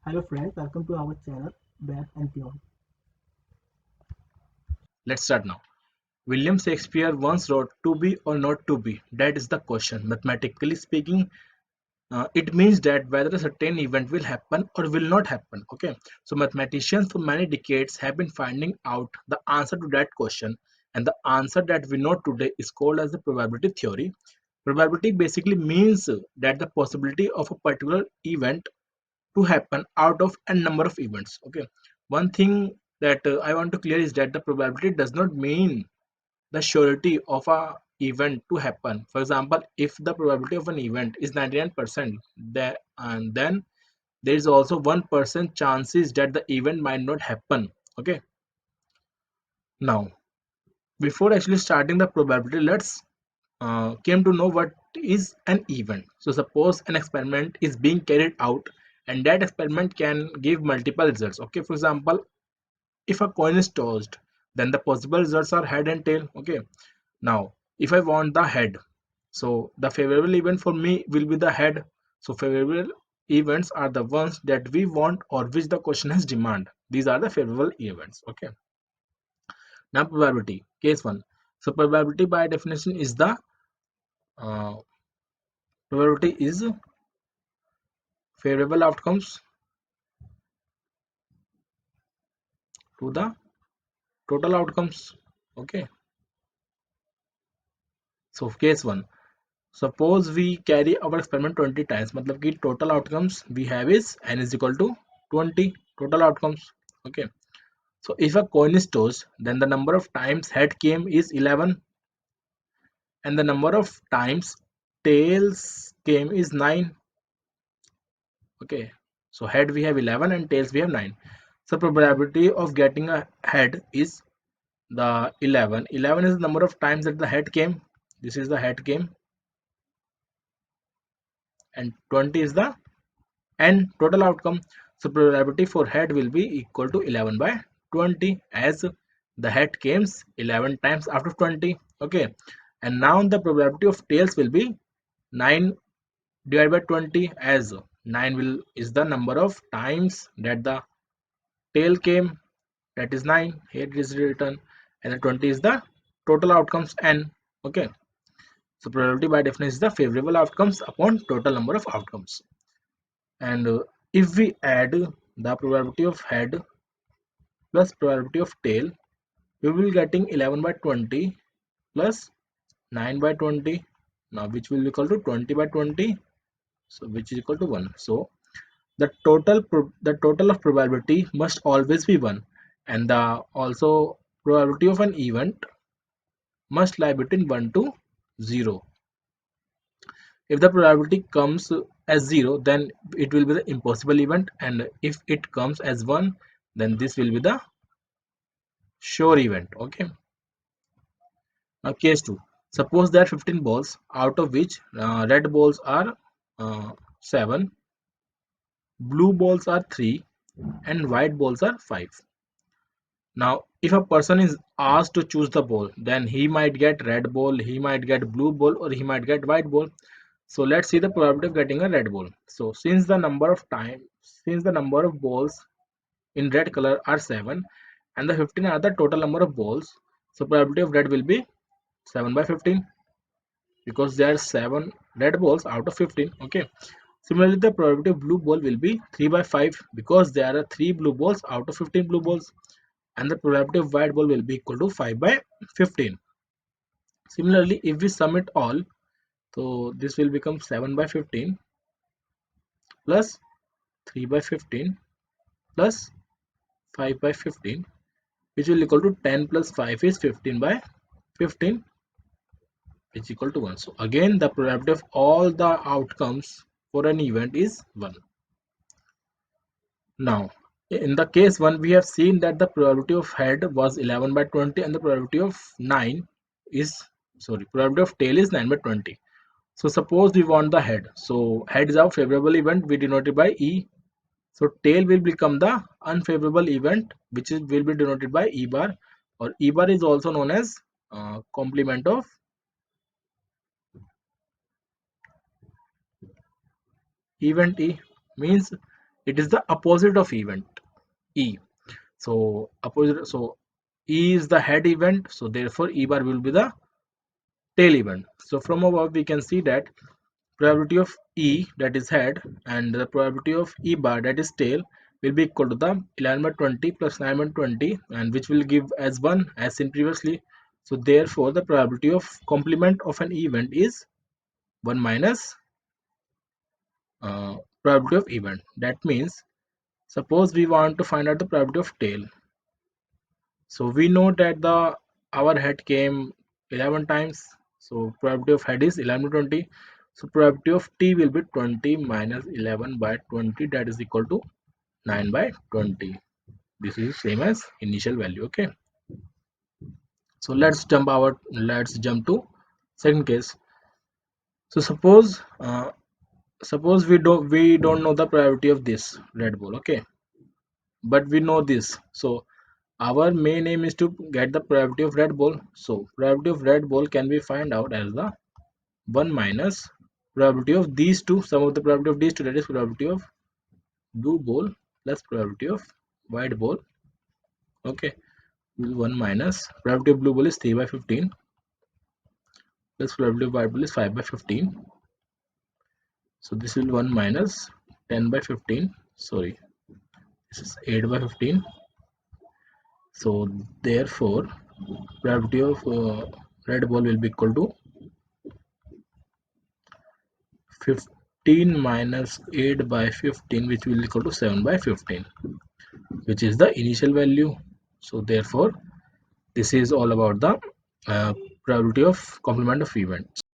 Hello friends, welcome to our channel Back and Beyond. Let's start now. William Shakespeare once wrote, "To be or not to be, that is the question." Mathematically speaking, it means that whether a certain event will happen or will not happen. Okay, so mathematicians for many decades have been finding out the answer to that question, and the answer that we know today is called as the probability theory. Probability basically means that the possibility of a particular event to happen out of a number of events. Okay, one thing that I want to clear is that the probability does not mean the surety of a event to happen. For example, if the probability of an event is 99%, then there is also 1% chances that the event might not happen. Okay, now before actually starting the probability, let's came to know what is an event. So suppose an experiment is being carried out, and that experiment can give multiple results. Okay, for example, if a coin is tossed, then the possible results are head and tail. Okay, now if I want the head, so the favorable event for me will be the head. So favorable events are the ones that we want or which the question has demand. These are the favorable events. Okay, now probability case 1. So probability by definition is the uh, probability is favorable outcomes to the total outcomes. Okay, so case 1, suppose we carry our experiment 20 times, matlab ki total outcomes we have is n is equal to 20 total outcomes. Okay, so if a coin is tossed, then the number of times head came is 11, and the number of times tails came is 9. Okay, so head we have 11 and tails we have 9. So probability of getting a head is the 11. 11 is the number of times that the head came. This is the head came, and 20 is the n total outcome. So probability for head will be equal to 11 by 20, as the head came 11 times after 20. Okay, and now the probability of tails will be 9 divided by 20, as 9 will is the number of times that the tail came, that is 9, here it is written, and the 20 is the total outcomes n. Okay, so probability by definition is the favorable outcomes upon total number of outcomes. And if we add the probability of head plus probability of tail, we will getting 11 by 20 plus 9 by 20, now which will equal to 20 by 20, so which is equal to 1. So the total of probability must always be 1, and the also probability of an event must lie between 1 to 0. If the probability comes as 0, then it will be the impossible event, and if it comes as 1, then this will be the sure event. Okay, now case 2, suppose there are 15 balls, out of which red balls are 7, blue balls are 3, and white balls are 5. Now if a person is asked to choose the ball, then he might get red ball, he might get blue ball, or he might get white ball. So let's see the probability of getting a red ball. So since the number of balls in red color are 7, and the 15 are the total number of balls, so probability of red will be 7 by 15, because there are 7 red balls out of 15. Okay, similarly the probability of blue ball will be 3 by 5, because there are 3 blue balls out of 15 blue balls, and the probability of white ball will be equal to 5 by 15. Similarly, if we sum it all, so this will become 7 by 15 plus 3 by 15 plus 5 by 15, which will equal to 10 plus 5 is 15 by 15, which is equal to 1. So again the probability of all the outcomes for an event is 1. Now in the case 1, we have seen that the probability of head was 11 by 20, and the probability of 9 is probability of tail is 9 by 20. So suppose we want the head, so head is our favorable event, we denote it by E. So tail will become the unfavorable event, which will be denoted by E bar, or E bar is also known as complement of event E. Means it is the opposite of event, E. So opposite, so E is the head event, so therefore E bar will be the tail event. So from above we can see that probability of E, that is head, and the probability of E bar, that is tail, will be equal to the 11 by 20 plus 9 by 20, and which will give as 1 as seen previously. So therefore the probability of complement of an event is 1 minus probability of event. That means suppose we want to find out the probability of tail. So we know that the our head came 11 times, so probability of head is 11 to 20. So probability of t will be 20 minus 11 by 20, that is equal to 9 by 20. This is same as initial value. Okay, so let's jump to second case. So suppose we don't know the probability of this red ball. Okay, but we know this. So our main aim is to get the probability of red ball. So probability of red ball can be find out as the 1 minus probability of these two, sum of the probability of these two, that is probability of blue ball plus probability of white ball. Okay, 1 minus probability of blue ball is 3 by 15 plus probability of white ball is 5 by 15. So this will 1 minus 10 by 15, sorry, this is 8 by 15. So therefore probability of red ball will be equal to 15 minus 8 by 15, which will equal to 7 by 15, which is the initial value. So therefore this is all about the uh, probability of complement of events.